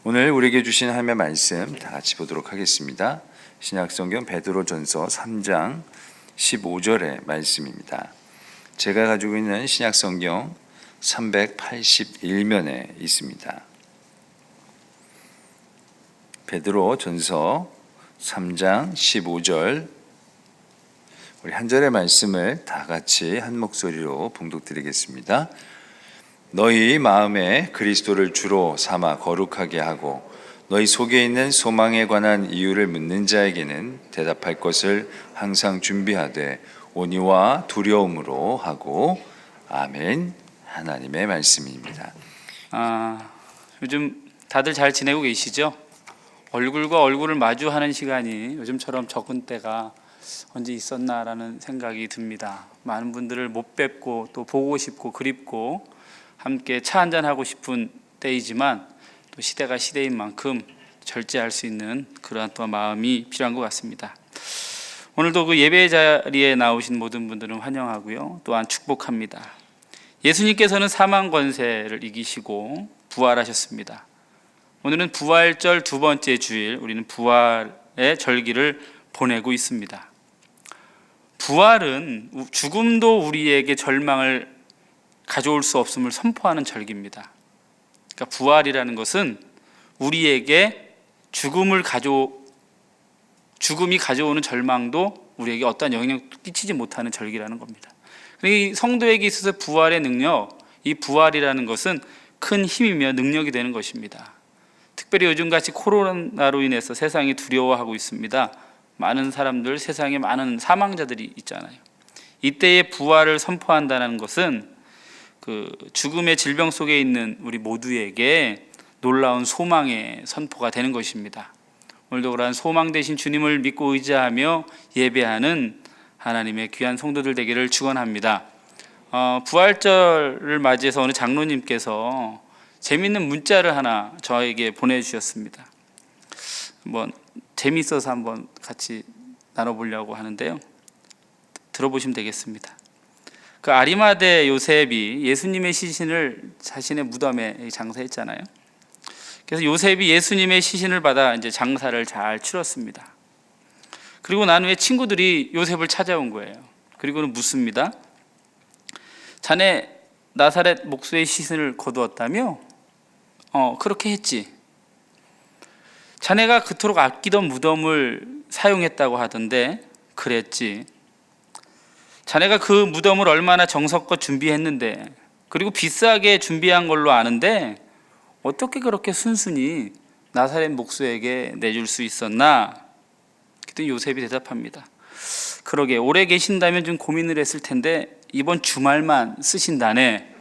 오늘 우리에게 주신 하나님의 말씀 다 같이 보도록 하겠습니다. 신약성경 베드로전서 3장 15절의 말씀입니다. 제가 가지고 있는 신약성경 381면에 있습니다. 베드로전서 3장 15절, 우리 한 절의 말씀을 다 같이 한 목소리로 봉독드리겠습니다. 너희 마음에 그리스도를 주로 삼아 거룩하게 하고 너희 속에 있는 소망에 관한 이유를 묻는 자에게는 대답할 것을 항상 준비하되 온유와 두려움으로 하고. 아멘. 하나님의 말씀입니다. 요즘 다들 잘 지내고 계시죠? 얼굴과 얼굴을 마주하는 시간이 요즘처럼 적은 때가 언제 있었나라는 생각이 듭니다. 많은 분들을 못 뵙고 또 보고 싶고 그립고 함께 차 한잔하고 싶은 때이지만 또 시대가 시대인 만큼 절제할 수 있는 그러한 또 마음이 필요한 것 같습니다. 오늘도 그 예배 자리에 나오신 모든 분들은 환영하고요, 또한 축복합니다. 예수님께서는 사망 권세를 이기시고 부활하셨습니다. 오늘은 부활절 두 번째 주일, 우리는 부활의 절기를 보내고 있습니다. 부활은 죽음도 우리에게 절망을 가져올 수 없음을 선포하는 절기입니다. 그러니까 부활이라는 것은 우리에게 죽음이 가져오는 절망도 우리에게 어떠한 영향을 끼치지 못하는 절기라는 겁니다. 이 성도에게 있어서 부활의 능력, 이 부활이라는 것은 큰 힘이며 능력이 되는 것입니다. 특별히 요즘같이 코로나로 인해서 세상이 두려워하고 있습니다. 많은 사람들, 세상에 많은 사망자들이 있잖아요. 이때의 부활을 선포한다는 것은 그 죽음의 질병 속에 있는 우리 모두에게 놀라운 소망의 선포가 되는 것입니다. 오늘도 그러한 소망 되신 주님을 믿고 의지하며 예배하는 하나님의 귀한 성도들 되기를 축원합니다. 부활절을 맞이해서 어느 장로님께서 재미있는 문자를 하나 저에게 보내주셨습니다. 한번 재미있어서 한번 같이 나눠보려고 하는데요, 들어보시면 되겠습니다. 그 아리마대 요셉이 예수님의 시신을 자신의 무덤에 장사했잖아요. 그래서 요셉이 예수님의 시신을 받아 이제 장사를 잘 치렀습니다. 그리고 난 후에 친구들이 요셉을 찾아온 거예요. 그리고는 묻습니다. 자네 나사렛 목수의 시신을 거두었다며? 그렇게 했지. 자네가 그토록 아끼던 무덤을 사용했다고 하던데? 그랬지. 자네가 그 무덤을 얼마나 정성껏 준비했는데, 그리고 비싸게 준비한 걸로 아는데 어떻게 그렇게 순순히 나사렛 목수에게 내줄 수 있었나? 그때 요셉이 대답합니다. 그러게 오래 계신다면 좀 고민을 했을 텐데 이번 주말만 쓰신다네.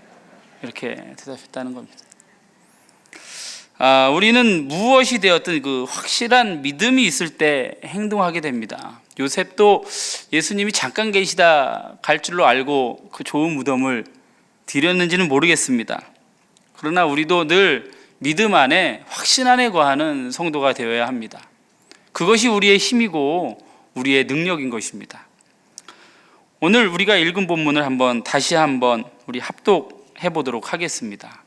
이렇게 대답했다는 겁니다. 우리는 무엇이 되었든 그 확실한 믿음이 있을 때 행동하게 됩니다. 요셉도 예수님이 잠깐 계시다 갈 줄로 알고 그 좋은 무덤을 드렸는지는 모르겠습니다. 그러나 우리도 늘 믿음 안에 확신 안에 거하는 성도가 되어야 합니다. 그것이 우리의 힘이고 우리의 능력인 것입니다. 오늘 우리가 읽은 본문을 다시 한번 우리 합독해 보도록 하겠습니다.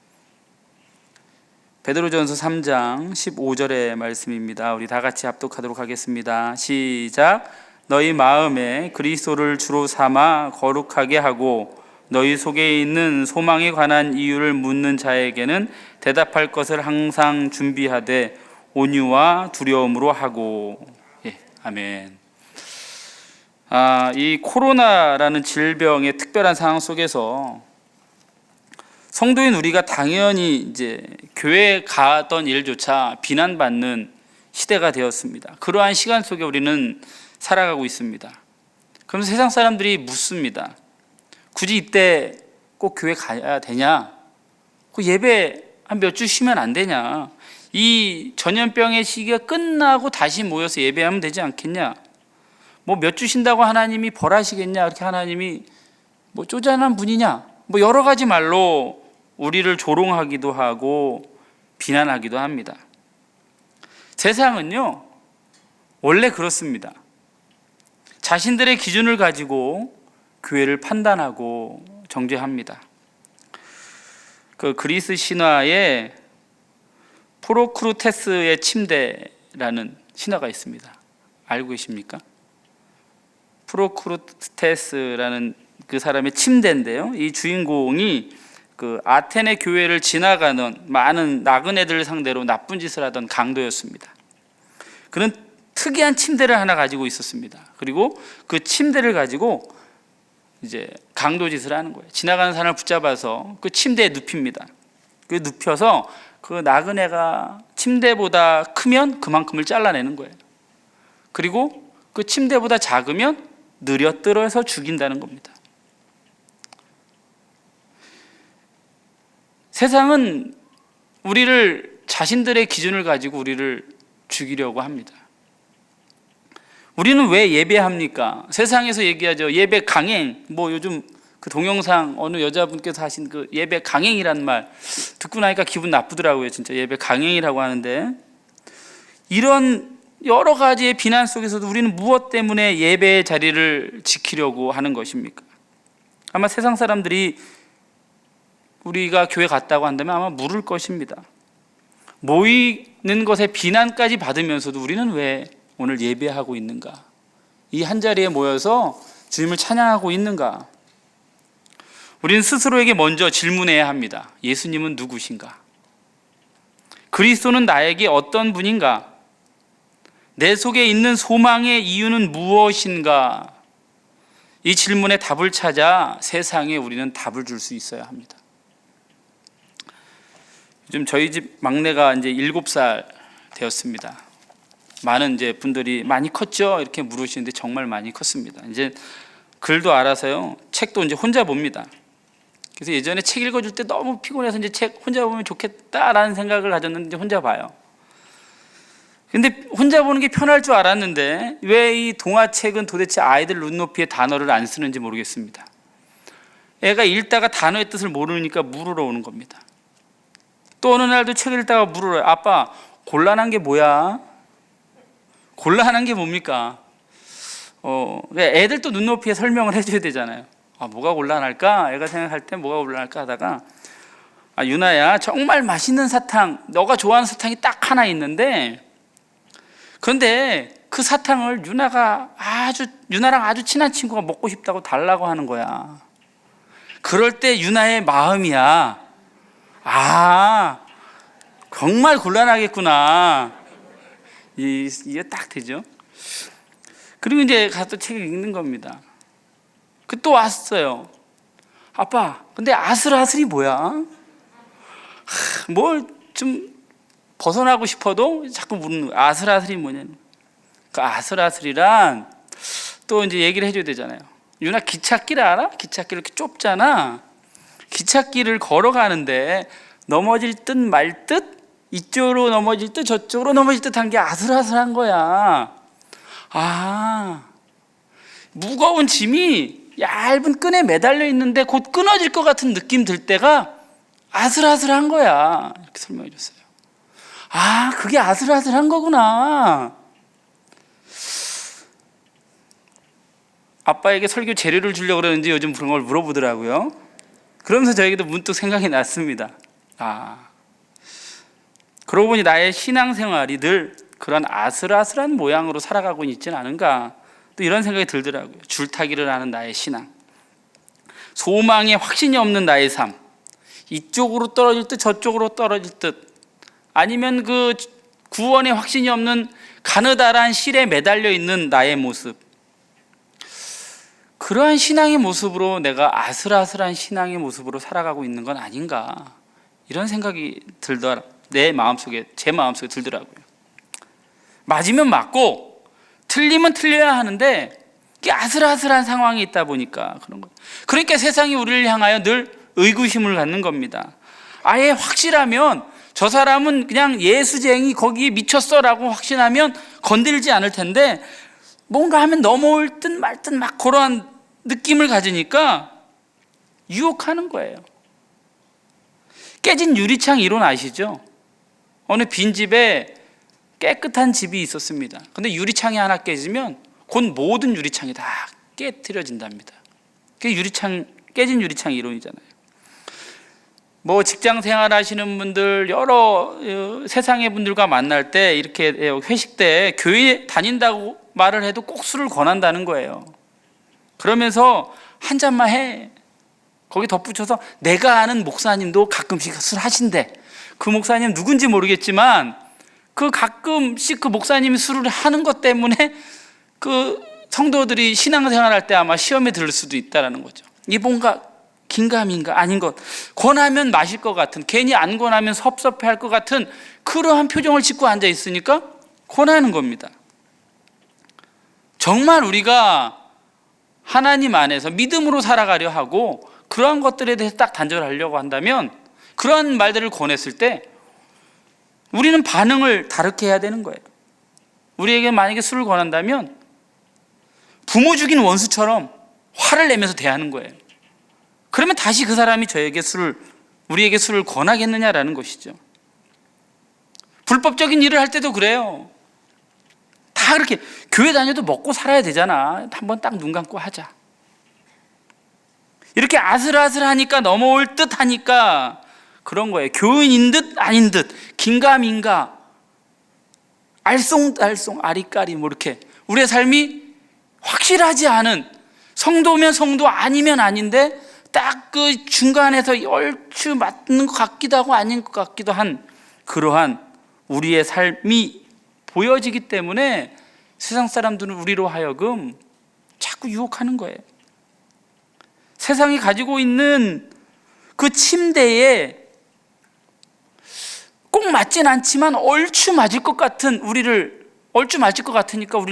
베드로전서 3장 15절의 말씀입니다. 우리 다 같이 합독하도록 하겠습니다. 시작. 너희 마음에 그리스도를 주로 삼아 거룩하게 하고 너희 속에 있는 소망에 관한 이유를 묻는 자에게는 대답할 것을 항상 준비하되 온유와 두려움으로 하고. 아멘. 이 코로나라는 질병의 특별한 상황 속에서 성도인 우리가 당연히 이제 교회에 가던 일조차 비난받는 시대가 되었습니다. 그러한 시간 속에 우리는 살아가고 있습니다. 그럼 세상 사람들이 묻습니다. 굳이 이때 꼭 교회 가야 되냐? 그 예배 한 몇 주 쉬면 안 되냐? 이 전염병의 시기가 끝나고 다시 모여서 예배하면 되지 않겠냐? 뭐 몇 주 쉰다고 하나님이 벌하시겠냐? 이렇게 하나님이 뭐 쪼잔한 분이냐? 뭐 여러 가지 말로 우리를 조롱하기도 하고 비난하기도 합니다. 세상은요, 원래 그렇습니다. 자신들의 기준을 가지고 교회를 판단하고 정죄합니다. 그 그리스 신화에 프로크루테스의 침대라는 신화가 있습니다. 알고 계십니까? 프로크루테스라는 그 사람의 침대인데요. 이 주인공이 그 아테네 교회를 지나가는 많은 나그네들을 상대로 나쁜 짓을 하던 강도였습니다. 그는 특이한 침대를 하나 가지고 있었습니다. 그리고 그 침대를 가지고 이제 강도 짓을 하는 거예요. 지나가는 사람을 붙잡아서 그 침대에 눕힙니다. 그 눕혀서 그 나그네가 침대보다 크면 그만큼을 잘라내는 거예요. 그리고 그 침대보다 작으면 느려뜨려서 죽인다는 겁니다. 세상은 우리를 자신들의 기준을 가지고 우리를 죽이려고 합니다. 우리는 왜 예배합니까? 세상에서 얘기하죠. 예배 강행. 뭐 요즘 그 동영상 어느 여자분께서 하신 그 예배 강행이란 말 듣고 나니까 기분 나쁘더라고요. 진짜 예배 강행이라고 하는데, 이런 여러 가지의 비난 속에서도 우리는 무엇 때문에 예배의 자리를 지키려고 하는 것입니까? 아마 세상 사람들이 우리가 교회 갔다고 한다면 아마 물을 것입니다. 모이는 것에 비난까지 받으면서도 우리는 왜 오늘 예배하고 있는가? 이 한자리에 모여서 주님을 찬양하고 있는가? 우리는 스스로에게 먼저 질문해야 합니다. 예수님은 누구신가? 그리스도는 나에게 어떤 분인가? 내 속에 있는 소망의 이유는 무엇인가? 이 질문에 답을 찾아 세상에 우리는 답을 줄 수 있어야 합니다. 요즘 저희 집 막내가 이제 7살 되었습니다. 많은 이제 분들이 많이 컸죠? 이렇게 물으시는데 정말 많이 컸습니다. 이제 글도 알아서요. 책도 이제 혼자 봅니다. 그래서 예전에 책 읽어줄 때 너무 피곤해서 이제 책 혼자 보면 좋겠다라는 생각을 가졌는데 혼자 봐요. 근데 혼자 보는 게 편할 줄 알았는데 왜 이 동화책은 도대체 아이들 눈높이의 단어를 안 쓰는지 모르겠습니다. 애가 읽다가 단어의 뜻을 모르니까 물으러 오는 겁니다. 또 어느 날도 책을 읽다가 물어요. 아빠, 곤란한 게 뭐야? 곤란한 게 뭡니까? 애들도 눈높이에 설명을 해줘야 되잖아요. 뭐가 곤란할까? 애가 생각할 때 뭐가 곤란할까 하다가, 유나야, 정말 맛있는 사탕, 너가 좋아하는 사탕이 딱 하나 있는데, 그런데 그 사탕을 유나랑 아주 친한 친구가 먹고 싶다고 달라고 하는 거야. 그럴 때 유나의 마음이야. 정말 곤란하겠구나. 이게 딱 되죠. 그리고 이제 가서 책을 읽는 겁니다. 또 왔어요. 아빠, 근데 아슬아슬이 뭐야? 뭘 좀 벗어나고 싶어도 자꾸 묻는 거야. 아슬아슬이 뭐냐는. 그 아슬아슬이란 또 이제 얘기를 해줘야 되잖아요. 유나 기찻길 알아? 기찻길 이렇게 좁잖아. 기찻길을 걸어가는데 넘어질 듯 말 듯, 이쪽으로 넘어질 듯 저쪽으로 넘어질 듯 한 게 아슬아슬한 거야. 무거운 짐이 얇은 끈에 매달려 있는데 곧 끊어질 것 같은 느낌 들 때가 아슬아슬한 거야. 이렇게 설명해 줬어요. 그게 아슬아슬한 거구나. 아빠에게 설교 재료를 주려고 그러는지 요즘 그런 걸 물어보더라고요. 그러면서 저에게도 문득 생각이 났습니다. 그러고 보니 나의 신앙생활이 늘 그런 아슬아슬한 모양으로 살아가고 있지는 않은가, 또 이런 생각이 들더라고요. 줄타기를 하는 나의 신앙, 소망에 확신이 없는 나의 삶, 이쪽으로 떨어질 듯 저쪽으로 떨어질 듯, 아니면 그 구원에 확신이 없는 가느다란 실에 매달려 있는 나의 모습, 그러한 신앙의 모습으로 내가 아슬아슬한 신앙의 모습으로 살아가고 있는 건 아닌가, 이런 생각이 제 마음속에 들더라고요. 맞으면 맞고 틀리면 틀려야 하는데 이게 아슬아슬한 상황이 있다 보니까 그런 거예요. 그러니까 세상이 우리를 향하여 늘 의구심을 갖는 겁니다. 아예 확실하면 저 사람은 그냥 예수쟁이 거기에 미쳤어라고 확신하면 건들지 않을 텐데, 뭔가 하면 넘어올 듯 말 듯 막 그러한 느낌을 가지니까 유혹하는 거예요. 깨진 유리창 이론 아시죠? 어느 빈집에 깨끗한 집이 있었습니다. 근데 유리창이 하나 깨지면 곧 모든 유리창이 다 깨트려진답니다. 그게 깨진 유리창 이론이잖아요. 뭐 직장 생활 하시는 분들, 여러 세상의 분들과 만날 때, 이렇게 회식 때 교회 다닌다고 말을 해도 꼭 술을 권한다는 거예요. 그러면서 한 잔만 해. 거기 덧붙여서 내가 아는 목사님도 가끔씩 술 하신대. 그 목사님 누군지 모르겠지만 그 가끔씩 그 목사님이 술을 하는 것 때문에 그 성도들이 신앙생활할 때 아마 시험에 들을 수도 있다는 거죠. 이 뭔가 긴가민가 아닌 것, 권하면 마실 것 같은, 괜히 안 권하면 섭섭해할 것 같은 그러한 표정을 짓고 앉아 있으니까 권하는 겁니다. 정말 우리가 하나님 안에서 믿음으로 살아가려 하고 그러한 것들에 대해서 딱 단절하려고 한다면, 그러한 말들을 권했을 때 우리는 반응을 다르게 해야 되는 거예요. 우리에게 만약에 술을 권한다면 부모 죽인 원수처럼 화를 내면서 대하는 거예요. 그러면 다시 그 사람이 우리에게 술을 권하겠느냐라는 것이죠. 불법적인 일을 할 때도 그래요. 다 그렇게 교회 다녀도 먹고 살아야 되잖아. 한번 딱 눈 감고 하자. 이렇게 아슬아슬하니까 넘어올 듯 하니까 그런 거예요. 교인인 듯 아닌 듯, 긴가민가, 알쏭달쏭, 아리까리, 뭐 이렇게 우리의 삶이 확실하지 않은, 성도면 성도 아니면 아닌데 딱 그 중간에서 얼추 맞는 것 같기도 하고 아닌 것 같기도 한 그러한 우리의 삶이 보여지기 때문에 세상 사람들은 우리로 하여금 자꾸 유혹하는 거예요. 세상이 가지고 있는 그 침대에 꼭 맞진 않지만 얼추 맞을 것 같으니까 우리를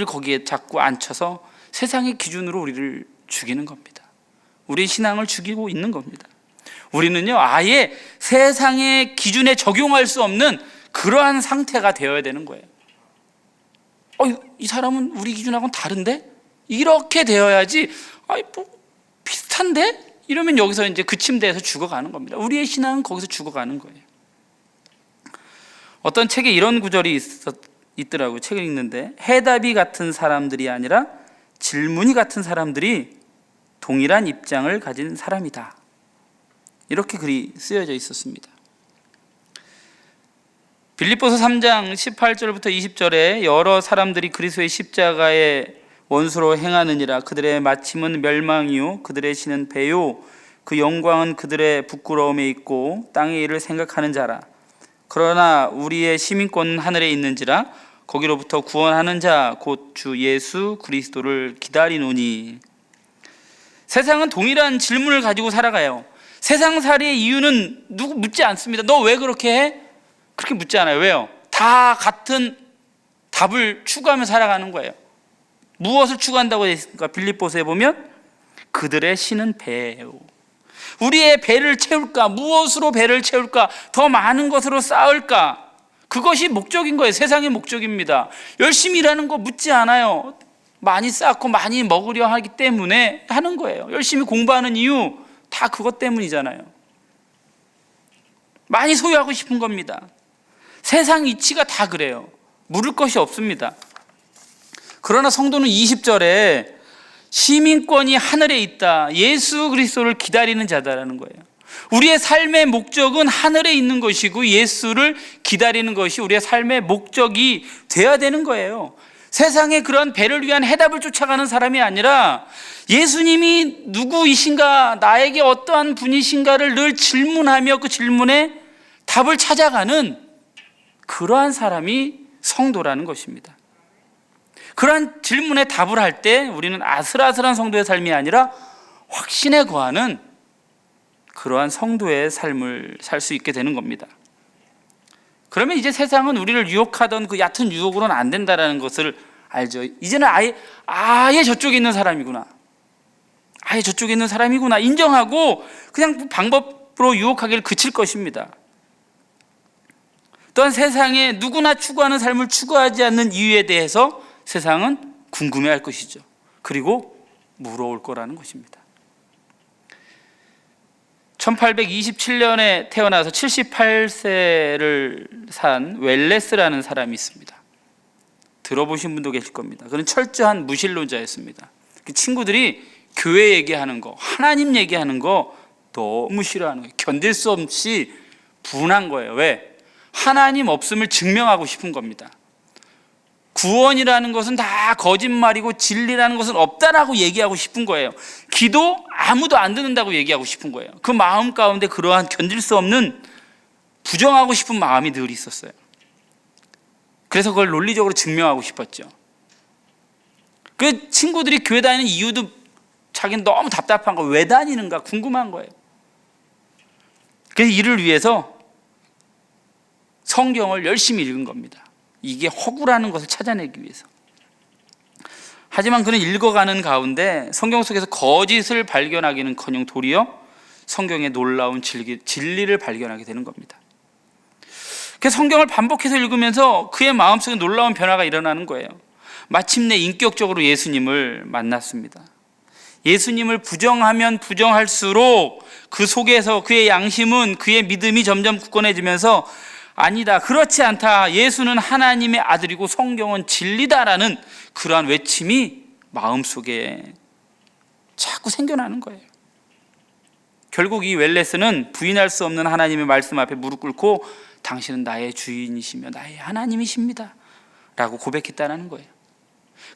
거기에 자꾸 앉혀서 세상의 기준으로 우리를 죽이는 겁니다. 우리의 신앙을 죽이고 있는 겁니다. 우리는요, 아예 세상의 기준에 적용할 수 없는 그러한 상태가 되어야 되는 거예요. 이 사람은 우리 기준하고는 다른데? 이렇게 되어야지. 뭐 비슷한데? 이러면 여기서 이제 그 침대에서 죽어가는 겁니다. 우리의 신앙은 거기서 죽어가는 거예요. 어떤 책에 이런 구절이 있더라고요. 책을 읽는데, 해답이 같은 사람들이 아니라 질문이 같은 사람들이 동일한 입장을 가진 사람이다. 이렇게 글이 쓰여져 있었습니다. 빌립보서 3장 18절부터 20절에 여러 사람들이 그리스도의 십자가의 원수로 행하느니라. 그들의 마침은 멸망이요 그들의 신은 배요 그 영광은 그들의 부끄러움에 있고 땅의 일을 생각하는 자라. 그러나 우리의 시민권은 하늘에 있는지라. 거기로부터 구원하는 자 곧 주 예수 그리스도를 기다리노니. 세상은 동일한 질문을 가지고 살아가요. 세상살이의 이유는 누구 묻지 않습니다. 너 왜 그렇게 해? 그렇게 묻지 않아요. 왜요? 다 같은 답을 추구하며 살아가는 거예요. 무엇을 추구한다고 되어 있습니까? 빌립보서에 보면 그들의 신은 배예요. 우리의 배를 채울까? 무엇으로 배를 채울까? 더 많은 것으로 쌓을까? 그것이 목적인 거예요. 세상의 목적입니다. 열심히 일하는 거 묻지 않아요. 많이 쌓고 많이 먹으려 하기 때문에 하는 거예요. 열심히 공부하는 이유 다 그것 때문이잖아요. 많이 소유하고 싶은 겁니다. 세상 이치가 다 그래요. 물을 것이 없습니다. 그러나 성도는 20절에 시민권이 하늘에 있다. 예수 그리스도를 기다리는 자다라는 거예요. 우리의 삶의 목적은 하늘에 있는 것이고 예수를 기다리는 것이 우리의 삶의 목적이 되어야 되는 거예요. 세상에 그런 배를 위한 해답을 쫓아가는 사람이 아니라 예수님이 누구이신가, 나에게 어떠한 분이신가를 늘 질문하며 그 질문에 답을 찾아가는 그러한 사람이 성도라는 것입니다. 그러한 질문에 답을 할 때 우리는 아슬아슬한 성도의 삶이 아니라 확신에 거하는 그러한 성도의 삶을 살 수 있게 되는 겁니다. 그러면 이제 세상은 우리를 유혹하던 그 얕은 유혹으로는 안 된다는 것을 알죠. 이제는 아예 저쪽에 있는 사람이구나. 아예 저쪽에 있는 사람이구나. 인정하고 그냥 방법으로 유혹하기를 그칠 것입니다. 또한 세상에 누구나 추구하는 삶을 추구하지 않는 이유에 대해서 세상은 궁금해할 것이죠. 그리고 물어올 거라는 것입니다. 1827년에 태어나서 78세를 산 웰레스라는 사람이 있습니다. 들어보신 분도 계실 겁니다. 그는 철저한 무신론자였습니다. 그 친구들이 교회 얘기하는 거, 하나님 얘기하는 거 너무 싫어하는 거예요. 견딜 수 없이 분한 거예요. 왜? 하나님 없음을 증명하고 싶은 겁니다. 구원이라는 것은 다 거짓말이고 진리라는 것은 없다라고 얘기하고 싶은 거예요. 기도 아무도 안 듣는다고 얘기하고 싶은 거예요. 그 마음 가운데 그러한 견딜 수 없는 부정하고 싶은 마음이 늘 있었어요. 그래서 그걸 논리적으로 증명하고 싶었죠. 그 친구들이 교회 다니는 이유도 자기는 너무 답답한 거, 왜 다니는가 궁금한 거예요. 그래서 이를 위해서 성경을 열심히 읽은 겁니다. 이게 허구라는 것을 찾아내기 위해서. 하지만 그는 읽어가는 가운데 성경 속에서 거짓을 발견하기는커녕 도리어 성경의 놀라운 진리를 발견하게 되는 겁니다. 그래서 성경을 반복해서 읽으면서 그의 마음속에 놀라운 변화가 일어나는 거예요. 마침내 인격적으로 예수님을 만났습니다. 예수님을 부정하면 부정할수록 그 속에서 그의 양심은, 그의 믿음이 점점 굳건해지면서 아니다, 그렇지 않다, 예수는 하나님의 아들이고 성경은 진리다라는 그러한 외침이 마음속에 자꾸 생겨나는 거예요. 결국 이 웰레스는 부인할 수 없는 하나님의 말씀 앞에 무릎 꿇고 당신은 나의 주인이시며 나의 하나님이십니다 라고 고백했다는 거예요.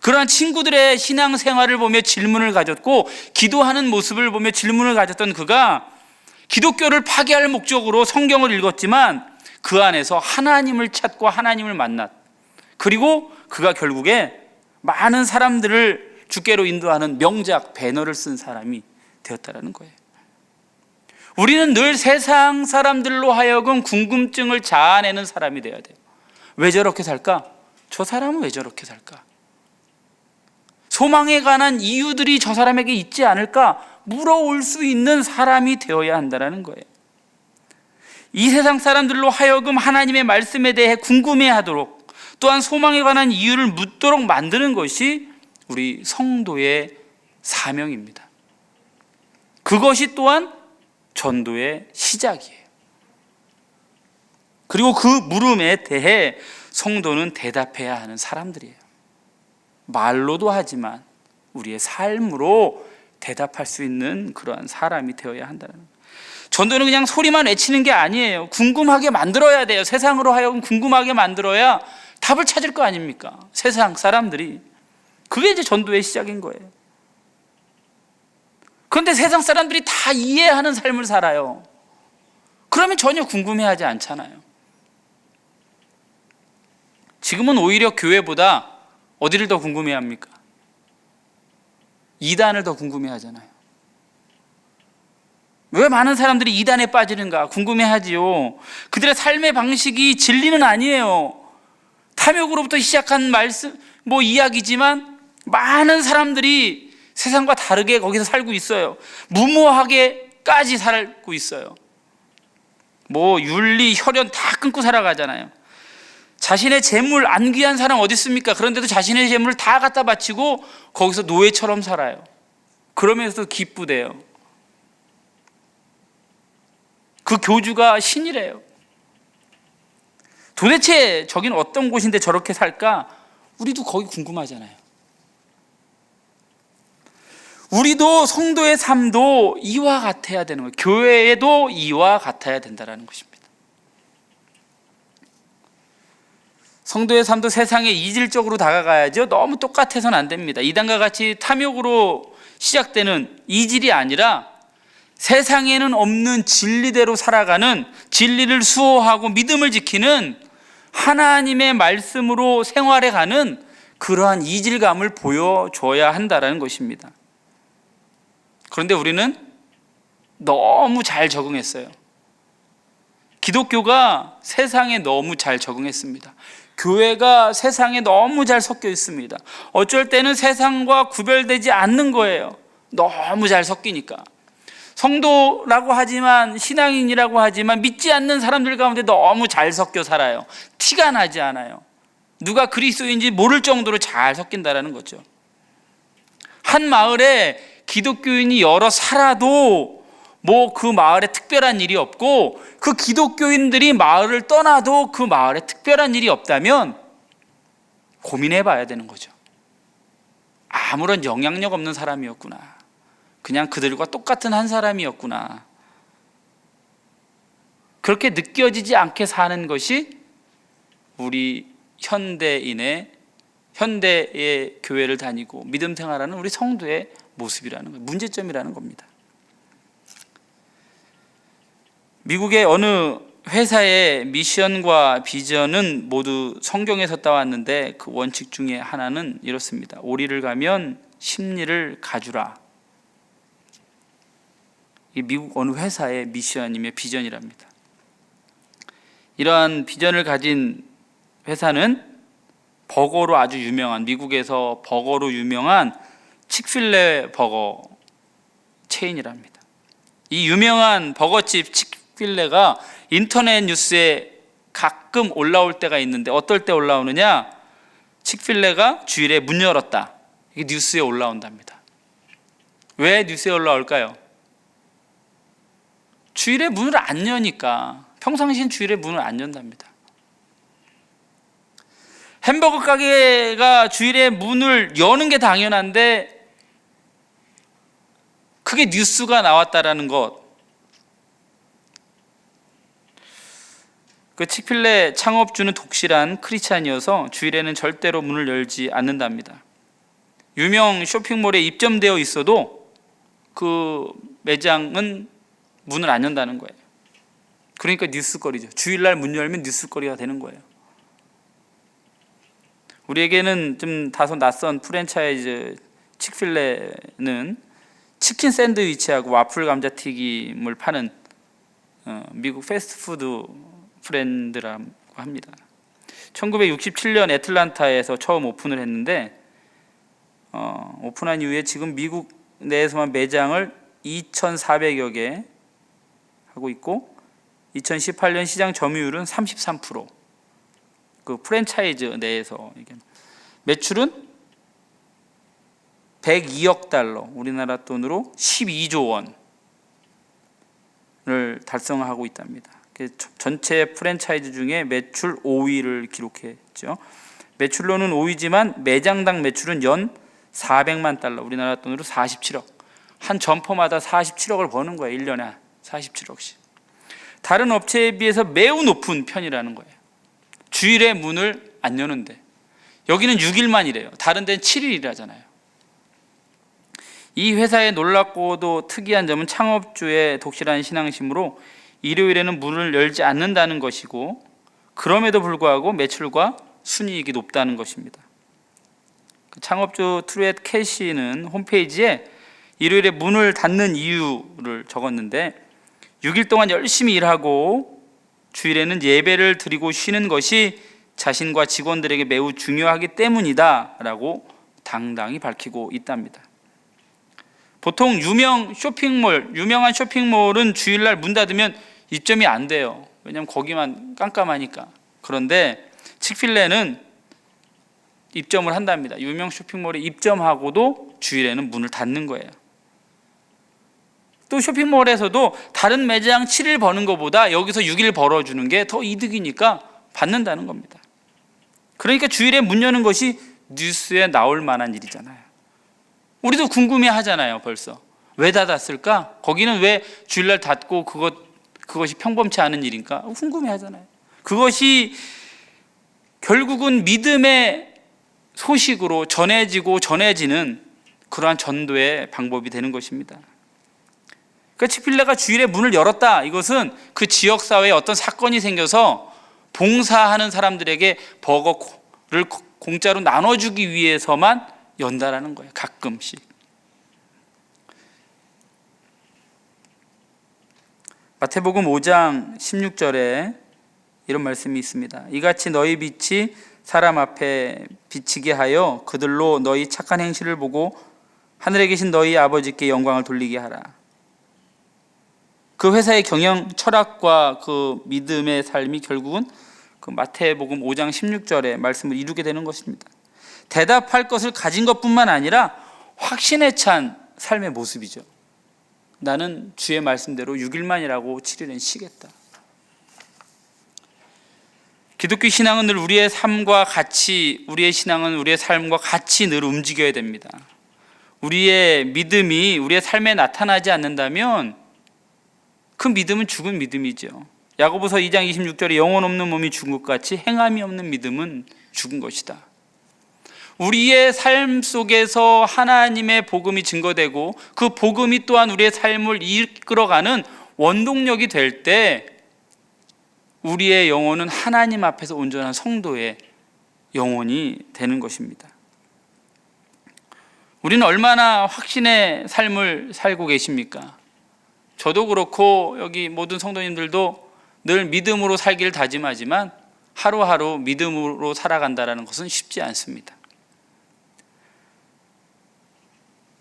그러한 친구들의 신앙생활을 보며 질문을 가졌고 기도하는 모습을 보며 질문을 가졌던 그가 기독교를 파괴할 목적으로 성경을 읽었지만 그 안에서 하나님을 찾고 하나님을 만났, 그리고 그가 결국에 많은 사람들을 주께로 인도하는 명작 배너를 쓴 사람이 되었다는 거예요. 우리는 늘 세상 사람들로 하여금 궁금증을 자아내는 사람이 되어야 돼요. 왜 저렇게 살까? 저 사람은 왜 저렇게 살까? 소망에 관한 이유들이 저 사람에게 있지 않을까? 물어올 수 있는 사람이 되어야 한다는 거예요. 이 세상 사람들로 하여금 하나님의 말씀에 대해 궁금해하도록, 또한 소망에 관한 이유를 묻도록 만드는 것이 우리 성도의 사명입니다. 그것이 또한 전도의 시작이에요. 그리고 그 물음에 대해 성도는 대답해야 하는 사람들이에요. 말로도 하지만 우리의 삶으로 대답할 수 있는 그러한 사람이 되어야 한다는 거예요. 전도는 그냥 소리만 외치는 게 아니에요. 궁금하게 만들어야 돼요. 세상으로 하여금 궁금하게 만들어야 답을 찾을 거 아닙니까? 세상 사람들이. 그게 이제 전도의 시작인 거예요. 그런데 세상 사람들이 다 이해하는 삶을 살아요. 그러면 전혀 궁금해하지 않잖아요. 지금은 오히려 교회보다 어디를 더 궁금해합니까? 이단을 더 궁금해하잖아요. 왜 많은 사람들이 이단에 빠지는가 궁금해하지요. 그들의 삶의 방식이 진리는 아니에요. 탐욕으로부터 시작한 말씀, 이야기지만 많은 사람들이 세상과 다르게 거기서 살고 있어요. 무모하게까지 살고 있어요. 윤리, 혈연 다 끊고 살아가잖아요. 자신의 재물 안 귀한 사람 어디 있습니까? 그런데도 자신의 재물을 다 갖다 바치고 거기서 노예처럼 살아요. 그러면서도 기쁘대요. 그 교주가 신이래요. 도대체 저긴 어떤 곳인데 저렇게 살까? 우리도 거기 궁금하잖아요. 우리도 성도의 삶도 이와 같아야 되는 거예요. 교회에도 이와 같아야 된다는 것입니다. 성도의 삶도 세상에 이질적으로 다가가야죠. 너무 똑같아서는 안 됩니다. 이단과 같이 탐욕으로 시작되는 이질이 아니라 세상에는 없는 진리대로 살아가는, 진리를 수호하고 믿음을 지키는 하나님의 말씀으로 생활해가는 그러한 이질감을 보여줘야 한다는 것입니다. 그런데 우리는 너무 잘 적응했어요. 기독교가 세상에 너무 잘 적응했습니다. 교회가 세상에 너무 잘 섞여 있습니다. 어쩔 때는 세상과 구별되지 않는 거예요. 너무 잘 섞이니까. 성도라고 하지만, 신앙인이라고 하지만 믿지 않는 사람들 가운데 너무 잘 섞여 살아요. 티가 나지 않아요. 누가 그리스도인지 모를 정도로 잘 섞인다는 거죠. 한 마을에 기독교인이 여러 살아도 그 마을에 특별한 일이 없고, 그 기독교인들이 마을을 떠나도 그 마을에 특별한 일이 없다면 고민해 봐야 되는 거죠. 아무런 영향력 없는 사람이었구나. 그냥 그들과 똑같은 한 사람이었구나. 그렇게 느껴지지 않게 사는 것이 우리 현대의 교회를 다니고 믿음 생활하는 우리 성도의 모습이라는 거예요. 문제점이라는 겁니다. 미국의 어느 회사의 미션과 비전은 모두 성경에서 따왔는데 그 원칙 중에 하나는 이렇습니다. 오리를 가면 십리를 가주라. 이 미국 어느 회사의 미션이며 비전이랍니다. 이러한 비전을 가진 회사는 버거로 아주 유명한, 미국에서 버거로 유명한 칙필레 버거 체인이랍니다. 이 유명한 버거집 칙필레가 인터넷 뉴스에 가끔 올라올 때가 있는데 어떨 때 올라오느냐? 칙필레가 주일에 문 열었다. 이게 뉴스에 올라온답니다. 왜 뉴스에 올라올까요? 주일에 문을 안 여니까. 평상시엔 주일에 문을 안 연답니다. 햄버거 가게가 주일에 문을 여는 게 당연한데 그게 뉴스가 나왔다라는 것. 그 칙필레 창업주는 독실한 크리스찬이어서 주일에는 절대로 문을 열지 않는답니다. 유명 쇼핑몰에 입점되어 있어도 그 매장은 문을 안 연다는 거예요. 그러니까 뉴스거리죠. 주일날 문 열면 뉴스거리가 되는 거예요. 우리에게는 좀 다소 낯선 프랜차이즈 칙필레는 치킨 샌드위치하고 와플 감자튀김을 파는 미국 패스트푸드 브랜드라고 합니다. 1967년 애틀란타에서 처음 오픈을 했는데 오픈한 이후에 지금 미국 내에서만 매장을 2,400여 개 하고 있고 2018년 시장 점유율은 33%. 그 프랜차이즈 내에서 매출은 102억 달러, 우리나라 돈으로 12조 원을 달성하고 있답니다. 전체 프랜차이즈 중에 매출 5위를 기록했죠. 매출로는 5위지만 매장당 매출은 연 400만 달러, 우리나라 돈으로 47억. 한 점포마다 47억을 버는 거예요. 1년에 47억씩. 다른 업체에 비해서 매우 높은 편이라는 거예요. 주일에 문을 안 여는데 여기는 6일만 이래요. 다른 데는 7일이라잖아요. 이 회사의 놀랍고도 특이한 점은 창업주의 독실한 신앙심으로 일요일에는 문을 열지 않는다는 것이고 그럼에도 불구하고 매출과 순이익이 높다는 것입니다. 창업주 트루엣 캐시는 홈페이지에 일요일에 문을 닫는 이유를 적었는데 6일 동안 열심히 일하고 주일에는 예배를 드리고 쉬는 것이 자신과 직원들에게 매우 중요하기 때문이다 라고 당당히 밝히고 있답니다. 보통 유명한 쇼핑몰은 주일날 문 닫으면 입점이 안 돼요. 왜냐하면 거기만 깜깜하니까. 그런데 칙필레는 입점을 한답니다. 유명 쇼핑몰에 입점하고도 주일에는 문을 닫는 거예요. 또 쇼핑몰에서도 다른 매장 7일 버는 것보다 여기서 6일 벌어주는 게 더 이득이니까 받는다는 겁니다. 그러니까 주일에 문 여는 것이 뉴스에 나올 만한 일이잖아요. 우리도 궁금해 하잖아요. 벌써 왜 닫았을까? 거기는 왜 주일날 닫고 그것이 평범치 않은 일인가? 궁금해 하잖아요. 그것이 결국은 믿음의 소식으로 전해지는 그러한 전도의 방법이 되는 것입니다. 그러니까 칙필레가 주일에 문을 열었다. 이것은 그 지역사회에 어떤 사건이 생겨서 봉사하는 사람들에게 버거를 공짜로 나눠주기 위해서만 연다라는 거예요. 가끔씩. 마태복음 5장 16절에 이런 말씀이 있습니다. 이같이 너희 빛이 사람 앞에 비치게 하여 그들로 너희 착한 행실을 보고 하늘에 계신 너희 아버지께 영광을 돌리게 하라. 그 회사의 경영 철학과 그 믿음의 삶이 결국은 그 마태복음 5장 16절의 말씀을 이루게 되는 것입니다. 대답할 것을 가진 것뿐만 아니라 확신에 찬 삶의 모습이죠. 나는 주의 말씀대로 6일만 일하고 7일은 쉬겠다. 기독교 신앙은 늘 우리의 삶과 같이 늘 움직여야 됩니다. 우리의 믿음이 우리의 삶에 나타나지 않는다면 그 믿음은 죽은 믿음이죠. 야고보서 2장 26절에 영혼 없는 몸이 죽은 것 같이 행함이 없는 믿음은 죽은 것이다. 우리의 삶 속에서 하나님의 복음이 증거되고 그 복음이 또한 우리의 삶을 이끌어가는 원동력이 될 때 우리의 영혼은 하나님 앞에서 온전한 성도의 영혼이 되는 것입니다. 우리는 얼마나 확신의 삶을 살고 계십니까? 저도 그렇고 여기 모든 성도님들도 늘 믿음으로 살기를 다짐하지만 하루하루 믿음으로 살아간다는 것은 쉽지 않습니다.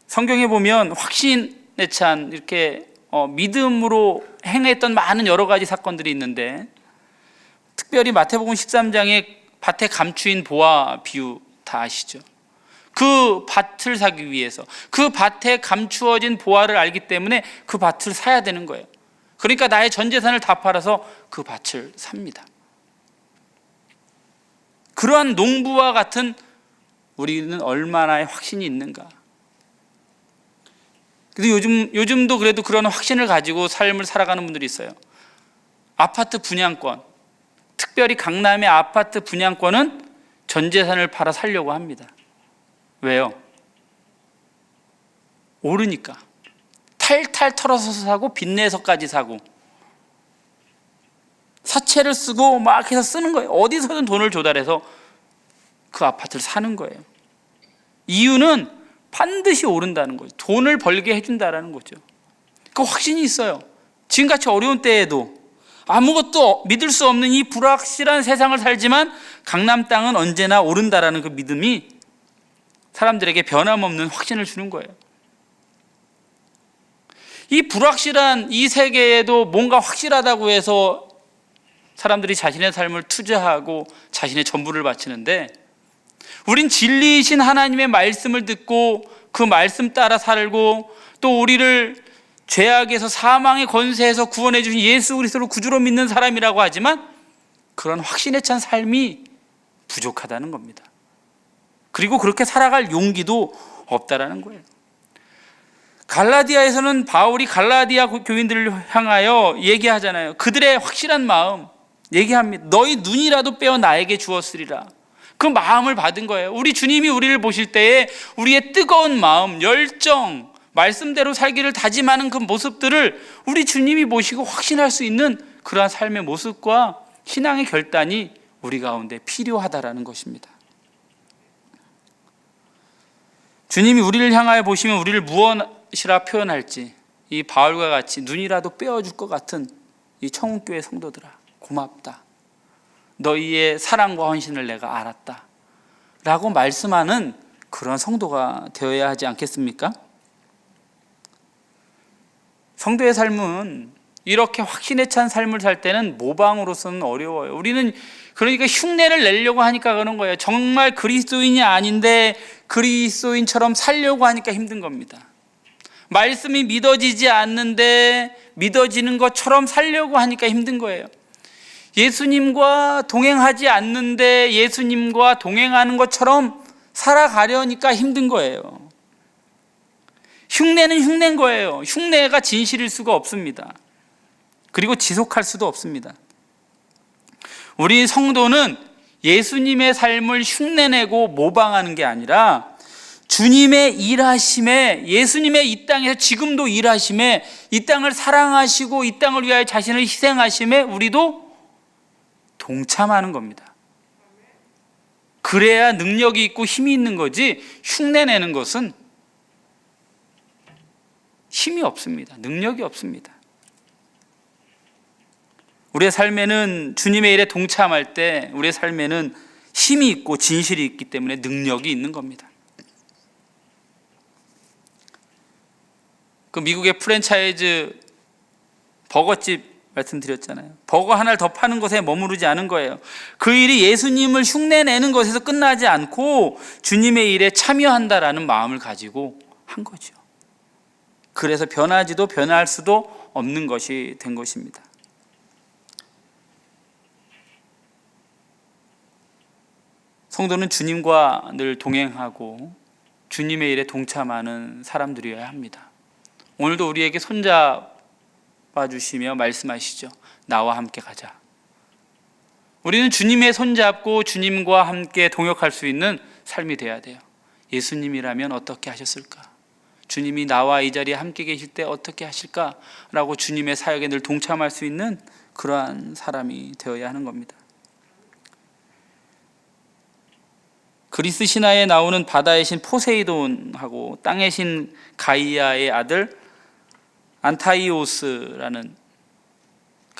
성경에 보면 확신에 찬 이렇게 믿음으로 행했던 많은 여러 가지 사건들이 있는데, 특별히 마태복음 13장에 밭에 감추인 보화 비유 다 아시죠? 그 밭을 사기 위해서, 그 밭에 감추어진 보화를 알기 때문에 그 밭을 사야 되는 거예요. 그러니까 나의 전 재산을 다 팔아서 그 밭을 삽니다. 그러한 농부와 같은 우리는 얼마나의 확신이 있는가. 그래서 요즘도 그래도 그런 확신을 가지고 삶을 살아가는 분들이 있어요. 아파트 분양권, 특별히 강남의 아파트 분양권은 전 재산을 팔아 살려고 합니다. 왜요? 오르니까. 탈탈 털어서 사고 빚내서까지 사고 사채를 쓰고 막 해서 쓰는 거예요. 어디서든 돈을 조달해서 그 아파트를 사는 거예요. 이유는 반드시 오른다는 거죠. 돈을 벌게 해준다는 거죠. 그 확신이 있어요. 지금같이 어려운 때에도 아무것도 믿을 수 없는 이 불확실한 세상을 살지만 강남 땅은 언제나 오른다라는 그 믿음이 사람들에게 변함없는 확신을 주는 거예요. 이 불확실한 이 세계에도 뭔가 확실하다고 해서 사람들이 자신의 삶을 투자하고 자신의 전부를 바치는데, 우린 진리이신 하나님의 말씀을 듣고 그 말씀 따라 살고 또 우리를 죄악에서 사망의 권세에서 구원해 주신 예수 그리스도를 구주로 믿는 사람이라고 하지만 그런 확신에 찬 삶이 부족하다는 겁니다. 그리고 그렇게 살아갈 용기도 없다라는 거예요. 갈라디아에서는 바울이 갈라디아 교인들을 향하여 얘기하잖아요. 그들의 확실한 마음 얘기합니다. 너희 눈이라도 빼어 나에게 주었으리라. 그 마음을 받은 거예요. 우리 주님이 우리를 보실 때에 우리의 뜨거운 마음, 열정, 말씀대로 살기를 다짐하는 그 모습들을 우리 주님이 보시고 확신할 수 있는 그러한 삶의 모습과 신앙의 결단이 우리 가운데 필요하다라는 것입니다. 주님이 우리를 향하여 보시면 우리를 무엇이라 표현할지, 이 바울과 같이 눈이라도 빼어줄 것 같은 이 청운교회 성도들아, 고맙다. 너희의 사랑과 헌신을 내가 알았다 라고 말씀하는 그런 성도가 되어야 하지 않겠습니까? 성도의 삶은 이렇게 확신에 찬 삶을 살 때는 모방으로서는 어려워요. 우리는 그러니까 흉내를 내려고 하니까 그런 거예요. 정말 그리스도인이 아닌데 그리스도인처럼 살려고 하니까 힘든 겁니다. 말씀이 믿어지지 않는데 믿어지는 것처럼 살려고 하니까 힘든 거예요. 예수님과 동행하지 않는데 예수님과 동행하는 것처럼 살아가려니까 힘든 거예요. 흉내는 흉내인 거예요. 흉내가 진실일 수가 없습니다. 그리고 지속할 수도 없습니다. 우리 성도는 예수님의 삶을 흉내내고 모방하는 게 아니라 주님의 일하심에, 예수님의 이 땅에서 지금도 일하심에, 이 땅을 사랑하시고 이 땅을 위하여 자신을 희생하심에 우리도 동참하는 겁니다. 그래야 능력이 있고 힘이 있는 거지, 흉내내는 것은 힘이 없습니다. 능력이 없습니다. 우리의 삶에는 주님의 일에 동참할 때 우리의 삶에는 힘이 있고 진실이 있기 때문에 능력이 있는 겁니다. 그 미국의 프랜차이즈 버거집 말씀드렸잖아요. 버거 하나를 더 파는 것에 머무르지 않은 거예요. 그 일이 예수님을 흉내내는 것에서 끝나지 않고 주님의 일에 참여한다라는 마음을 가지고 한 거죠. 그래서 변하지도 변할 수도 없는 것이 된 것입니다. 성도는 주님과 늘 동행하고 주님의 일에 동참하는 사람들이어야 합니다. 오늘도 우리에게 손잡아 주시며 말씀하시죠. 나와 함께 가자. 우리는 주님의 손잡고 주님과 함께 동역할 수 있는 삶이 돼야 돼요. 예수님이라면 어떻게 하셨을까? 주님이 나와 이 자리에 함께 계실 때 어떻게 하실까라고 주님의 사역에 늘 동참할 수 있는 그러한 사람이 되어야 하는 겁니다. 그리스 신화에 나오는 바다의 신 포세이돈하고 땅의 신 가이아의 아들 안타이오스라는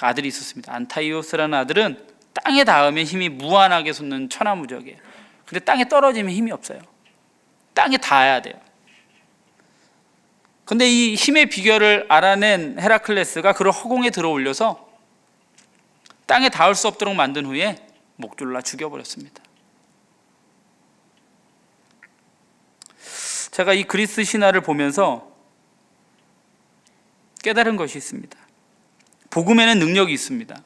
아들이 있었습니다. 안타이오스라는 아들은 땅에 닿으면 힘이 무한하게 솟는 천하무적이에요. 근데 땅에 떨어지면 힘이 없어요. 땅에 닿아야 돼요. 근데 이 힘의 비결을 알아낸 헤라클레스가 그를 허공에 들어 올려서 땅에 닿을 수 없도록 만든 후에 목졸라 죽여버렸습니다. 제가 이 그리스 신화를 보면서 깨달은 것이 있습니다. 복음에는 능력이 있습니다.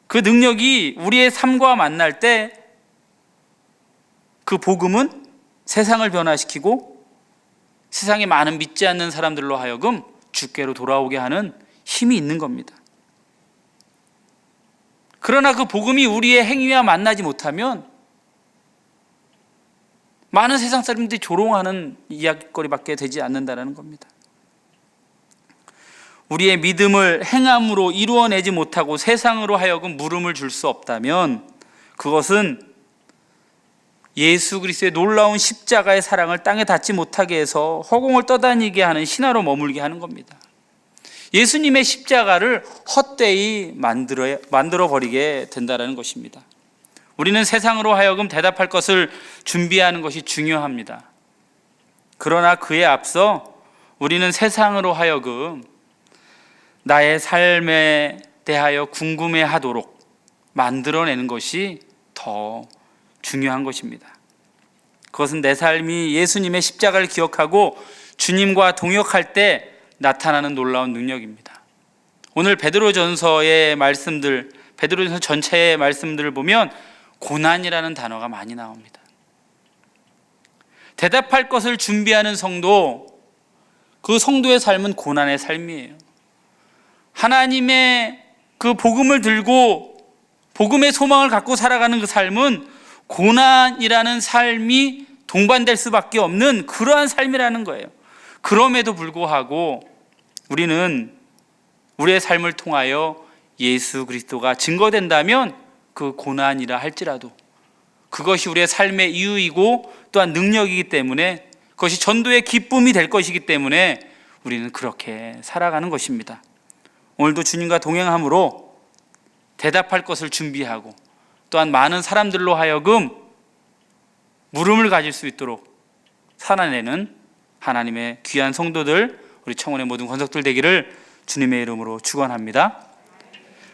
그 능력이 우리의 삶과 만날 때 그 복음은 세상을 변화시키고 세상에 많은 믿지 않는 사람들로 하여금 주께로 돌아오게 하는 힘이 있는 겁니다. 그러나 그 복음이 우리의 행위와 만나지 못하면 많은 세상 사람들이 조롱하는 이야기거리밖에 되지 않는다는 겁니다. 우리의 믿음을 행함으로 이루어내지 못하고 세상으로 하여금 물음을 줄 수 없다면 그것은 예수 그리스도의 놀라운 십자가의 사랑을 땅에 닿지 못하게 해서 허공을 떠다니게 하는 신화로 머물게 하는 겁니다. 예수님의 십자가를 헛되이 만들어 버리게 된다는 것입니다. 우리는 세상으로 하여금 대답할 것을 준비하는 것이 중요합니다. 그러나 그에 앞서 우리는 세상으로 하여금 나의 삶에 대하여 궁금해하도록 만들어내는 것이 더 중요한 것입니다. 그것은 내 삶이 예수님의 십자가를 기억하고 주님과 동역할 때 나타나는 놀라운 능력입니다. 오늘 베드로전서의 말씀들, 베드로전서 전체의 말씀들을 보면 고난이라는 단어가 많이 나옵니다. 대답할 것을 준비하는 성도, 그 성도의 삶은 고난의 삶이에요. 하나님의 그 복음을 들고 복음의 소망을 갖고 살아가는 그 삶은 고난이라는 삶이 동반될 수밖에 없는 그러한 삶이라는 거예요. 그럼에도 불구하고 우리는 우리의 삶을 통하여 예수 그리스도가 증거된다면 그 고난이라 할지라도 그것이 우리의 삶의 이유이고 또한 능력이기 때문에 그것이 전도의 기쁨이 될 것이기 때문에 우리는 그렇게 살아가는 것입니다. 오늘도 주님과 동행함으로 대답할 것을 준비하고 또한 많은 사람들로 하여금 물음을 가질 수 있도록 살아내는 하나님의 귀한 성도들, 우리 청원의 모든 권속들 되기를 주님의 이름으로 축원합니다.